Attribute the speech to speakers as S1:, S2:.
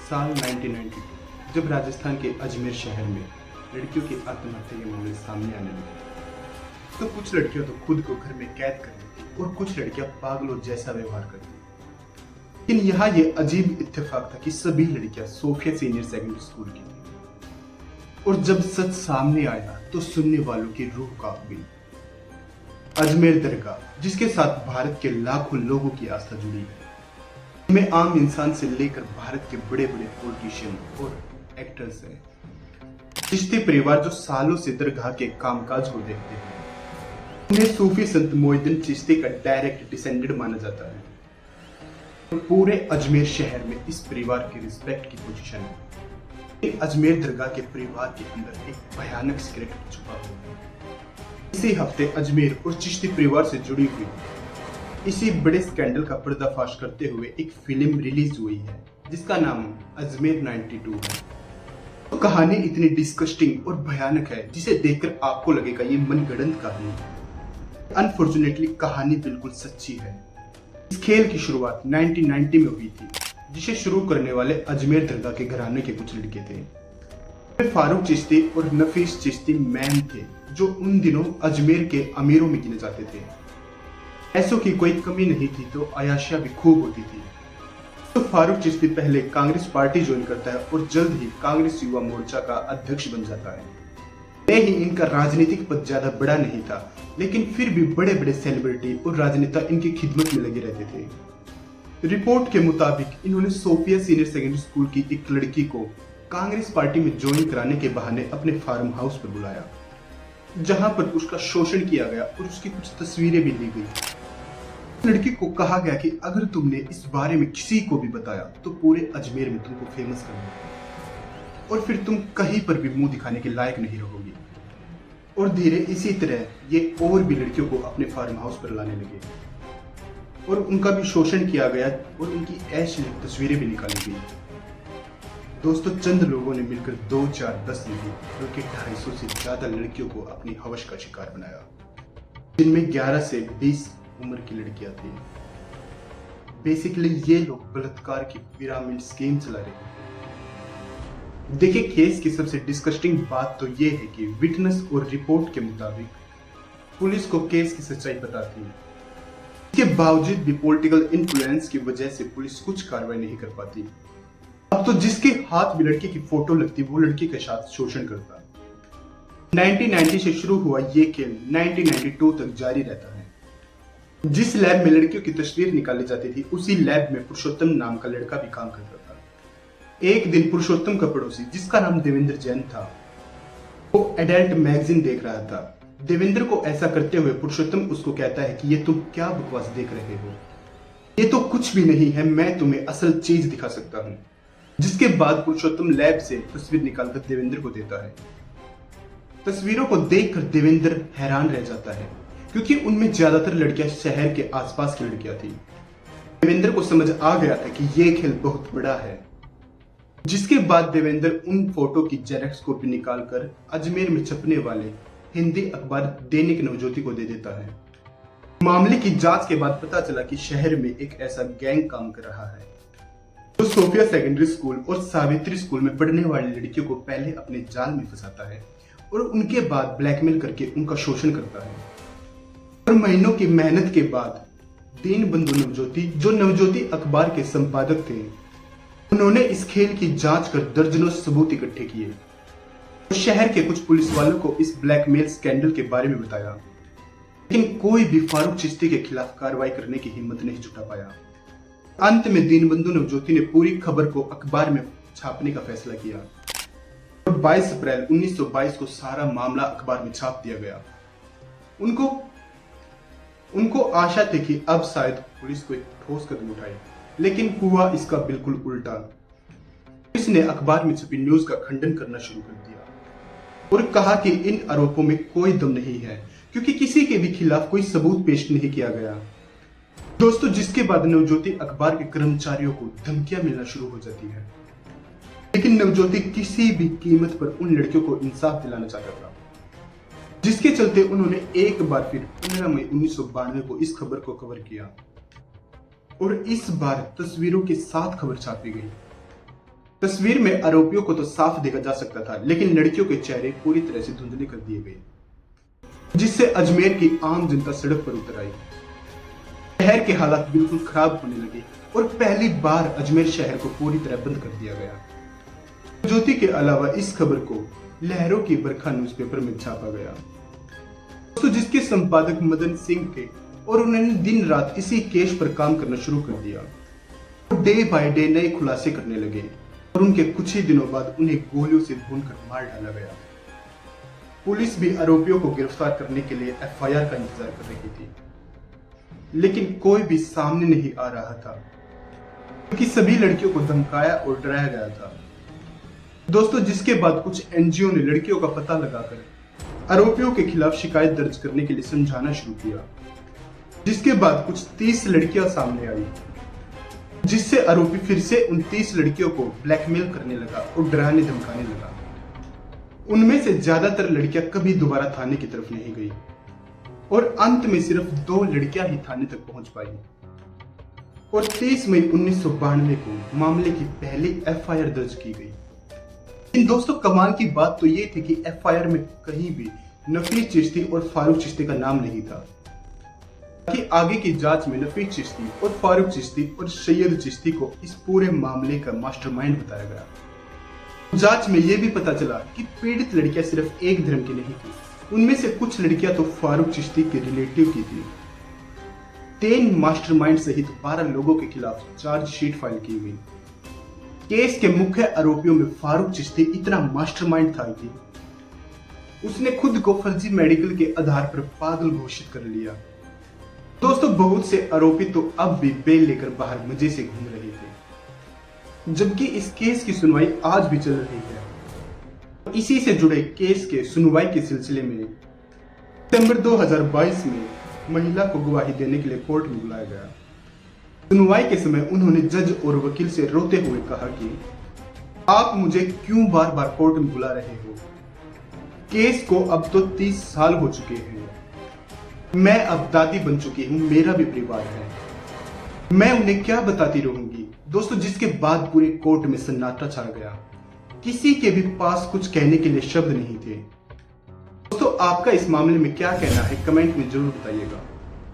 S1: साल 1992 जब राजस्थान के अजमेर शहर में लड़कियों की आत्महत्या के मामले सामने आने लगे तो कुछ लड़कियां तो खुद को घर में कैद कर लेती और कुछ लड़कियां पागलों जैसा व्यवहार करती। लेकिन यहाँ ये अजीब इत्तेफाक था कि सभी लड़कियां सोफिया सीनियर सेकेंडरी स्कूल की थी और जब सच सामने आया तो सुनने वालों की रूह कांप गई। अजमेर दरगाह जिसके साथ भारत के लाखों लोगों की आस्था जुड़ी है, में आम इंसान से लेकर भारत के बड़े बड़े पॉलिटिशियन और एक्टर्स हैं। चिश्ती परिवार जो सालों से दरगाह के कामकाज को देखते हैं, उन्हें सूफी संत मोइनुद्दीन चिश्ती का डायरेक्ट डिसेंडेंट माना जाता है और पूरे अजमेर शहर में इस परिवार की रिस्पेक्ट की पोजीशन है। अजमेर दरगाह के परिवार के अंदर एक भयानक सीक्रेट छुपा हुआ है। इसी हफ्ते अजमेर और चिश्ती परिवार से जुड़ी हुई इसी बड़े स्कैंडल का पर्दाफाश करते हुए एक फिल्म रिलीज हुई है जिसका नाम अजमेर 92 है। तो कहानी इतनी डिस्कस्टिंग और भयानक है जिसे देखकर आपको लगेगा ये मनगढ़ंत कहानी है। अनफॉर्चुनेटली कहानी बिल्कुल सच्ची है। इस खेल की शुरुआत 1990 में हुई थी जिसे शुरू करने वाले अजमेर दरगाह के घराने के कुछ लड़के थे। फारूक चिश्ती और नफीस चिश्ती मैन थे जो उन दिनों अजमेर के अमीरों में गिने जाते थे। पैसों की कोई कमी नहीं थी तो अयाशियां भी खूब होती थी। तो फारूक चिश्ती पहले कांग्रेस पार्टी ज्वाइन करता है और जल्द ही कांग्रेस युवा मोर्चा का अध्यक्ष बन जाता है। भले ही इनका राजनीतिक पद ज्यादा बड़ा नहीं था, लेकिन फिर भी बड़े बड़े सेलिब्रिटी और राजनेता इनकी खिदमत में लगे रहते थे। रिपोर्ट के मुताबिक इन्होंने सोफिया सीनियर सेकेंडरी स्कूल की एक लड़की को कांग्रेस पार्टी में ज्वाइन कराने के बहाने अपने फार्म हाउस पर बुलाया, जहां पर उसका शोषण किया गया और उसकी कुछ तस्वीरें भी ली गई। लड़की को कहा गया कि अगर तुमने इस बारे में किसी को भी बताया तो पूरे अजमेर में तुमको फेमस कर दूंगा और फिर तुम कहीं पर भी मुंह दिखाने के लायक नहीं रहोगी। और धीरे इसी तरह ये और भी लड़कियों को अपने फार्म हाउस पर लाने लगे और उनका भी शोषण किया गया और उनकी ऐश तस्वीरें भी निकाली गई। दोस्तों, चंद लोगों ने मिलकर 2, 4, 10 नहीं बल्कि 250 से ज्यादा लड़कियों को अपनी हवस का शिकार बनाया, जिनमें 11 से 20 उम्र की लड़कियां थी। बेसिकली ये लोग बलात्कार की पिरामिड स्कीम चला रहे थे। देखिए, केस की सबसे डिस्कस्टिंग बात तो ये है कि विटनेस और रिपोर्ट के मुताबिक पुलिस को केस की सच्चाई पता थी। इसके बावजूद भी पॉलिटिकल इन्फ्लुएंस की वजह से पुलिस कुछ कार्रवाई नहीं कर पाती। अब तो जिसके हाथ में लड़की की फोटो लगती वो लड़की के साथ शोषण करता। 1990 से शुरू हुआ ये खेल 1992 तक जारी रहता है। जिस लैब में लड़कियों की तस्वीर निकाली जाती थी उसी लैब में पुरुषोत्तम नाम का लड़का भी काम करता था। एक दिन पुरुषोत्तम का पड़ोसी जिसका नाम देवेंद्र जैन था, वो एडल्ट मैगजीन देख रहा था। देवेंद्र को ऐसा करते हुए पुरुषोत्तम उसको कहता है कि ये तुम क्या बकवास देख रहे हो, ये तो कुछ भी नहीं है, मैं तुम्हें असल चीज दिखा सकता हूँ। जिसके बाद पुरुषोत्तम लैब से तस्वीर निकालकर देवेंद्र को देता है। तस्वीरों को देखकर देवेंद्र हैरान रह जाता है क्योंकि उनमें ज्यादातर लड़कियां शहर के आसपास की लड़कियां थी। देवेंद्र को समझ आ गया था कि यह खेल बहुत बड़ा है। जिसके बाद देवेंद्र उन फोटो की जेरॉक्स कॉपी निकालकर अजमेर में छपने वाले हिंदी अखबार दैनिक नवज्योति को दे देता है। मामले की जांच के बाद पता चला कि शहर में एक ऐसा गैंग काम कर रहा है जो सोफिया सेकेंडरी स्कूल और सावित्री स्कूल में पढ़ने वाली लड़कियों को पहले अपने जाल में फंसाता है और उनके बाद ब्लैकमेल करके उनका शोषण करता है। और महीनों की मेहनत के बाद दीनबंधु नवज्योति, जो नवज्योति अखबार के संपादक थे, उन्होंने इस खेल की जांच कर दर्जनों सबूत इकट्ठे किए और शहर के कुछ पुलिस वालों को इस ब्लैकमेल स्कैंडल के बारे में बताया, लेकिन कोई भी फारूक चिश्ती के खिलाफ कार्रवाई करने की हिम्मत नहीं जुटा पाया। अंत में दीनबंधु नवज्योति ने पूरी खबर को अखबार में छापने का फैसला किया और 22 अप्रैल 1922 को सारा मामला अखबार में छाप दिया गया। उनको आशा थी कि अब शायद पुलिस कोई ठोस कदम उठाए, लेकिन हुआ इसका बिल्कुल उल्टा। पुलिस ने अखबार में छपी न्यूज का खंडन करना शुरू कर दिया और कहा कि इन आरोपों में कोई दम नहीं है क्योंकि किसी के भी खिलाफ कोई सबूत पेश नहीं किया गया। दोस्तों, जिसके बाद नवज्योति अखबार के कर्मचारियों को धमकियां मिलना शुरू हो जाती है, लेकिन नवज्योति किसी भी कीमत पर उन लड़कियों को इंसाफ दिलाना चाहता था, जिसके चलते उन्होंने एक बार फिर 15 मई 1992 को इस खबर को कवर किया और इस बार तस्वीरों के साथ खबर छापी गई। तस्वीर में आरोपियों को तो साफ देखा जा सकता था, लेकिन लड़कियों के चेहरे पूरी तरह से धुंधले कर दिए गए, जिससे अजमेर की आम जनता सड़क पर उतर आई। शहर के हालात बिल्कुल खराब होने लगे और पहली बार अजमेर शहर को पूरी तरह बंद कर दिया गया। ज्योति के अलावा इस खबर को लहरों की बरखा न्यूज़पेपर में छापा गया, दोस्तों, जिसके संपादक मदन सिंह थे और उन्होंने दिन रात इसी केस पर काम करना शुरू कर दिया। डे बाय डे नए खुलासे करने लगे और उनके कुछ ही दिनों बाद उन्हें गोलियों से भूनकर मार डाला गया। पुलिस भी आरोपियों को गिरफ्तार करने के लिए एफआईआर का इंतजार कर रही थी, लेकिन कोई भी सामने नहीं आ रहा था, क्योंकि सभी लड़कियों को धमकाया और डराया गया था। दोस्तों, जिसके बाद कुछ एनजीओ ने लड़कियों का पता लगाकर आरोपियों के खिलाफ शिकायत दर्ज करने के लिए समझाना शुरू किया, जिसके बाद कुछ 30 लड़कियां सामने आई, जिससे आरोपी फिर से उन 30 लड़कियों को ब्लैकमेल करने लगा और डराने धमकाने लगा। उनमें से ज्यादातर लड़कियां कभी दोबारा थाने की तरफ नहीं गई और अंत में सिर्फ 2 लड़कियां ही थाने तक पहुंच पाई और 30 मई 1992 को मामले की पहली एफआईआर दर्ज की गई। लेकिन दोस्तों, कमाल की बात तो ये थी कि एफआईआर में कहीं भी नफीस चिश्ती और फारूक चिश्ती का नाम नहीं था, कि आगे की जांच में नफीस चिश्ती और फारूक चिश्ती और सैयद चिश्ती को इस पूरे मामले का मास्टरमाइंड बताया गया। जांच में यह भी पता चला कि पीड़ित लड़कियां सिर्फ एक धर्म की नहीं थी, उनमें से कुछ लड़कियां तो फारूक चिश्ती के रिलेटिव की थी। 3 मास्टरमाइंड सहित 12 लोगों के खिलाफ चार्जशीट फाइल की गई। केस के मुख्य आरोपियों में फारूक चिश्ती इतना मास्टरमाइंड था कि उसने खुद को फर्जी मेडिकल के आधार पर पागल घोषित कर लिया। दोस्तों, बहुत से आरोपी तो अब भी बेल लेकर बाहर मजे से घूम रहे थे, जबकि इस केस की सुनवाई आज भी चल रही है। इसी से जुड़े केस के सुनवाई के सिलसिले में सितंबर 2022 में महिला को गवाही देने के लिए कोर्ट में बुलाया गया। सुनवाई के समय उन्होंने जज और वकील से रोते हुए कहा कि आप मुझे क्यों बार बार कोर्ट में बुला रहे हो? केस को अब तो 30 साल हो चुके हैं। मैं अब दादी बन चुकी हूँ, मेरा भी परिवार है, मैं उन्हें क्या बताती रहूंगी। दोस्तों, जिसके बाद पूरे कोर्ट में सन्नाटा छा गया, किसी के भी पास कुछ कहने के लिए शब्द नहीं थे। दोस्तों, आपका इस मामले में क्या कहना है, कमेंट में जरूर बताइएगा।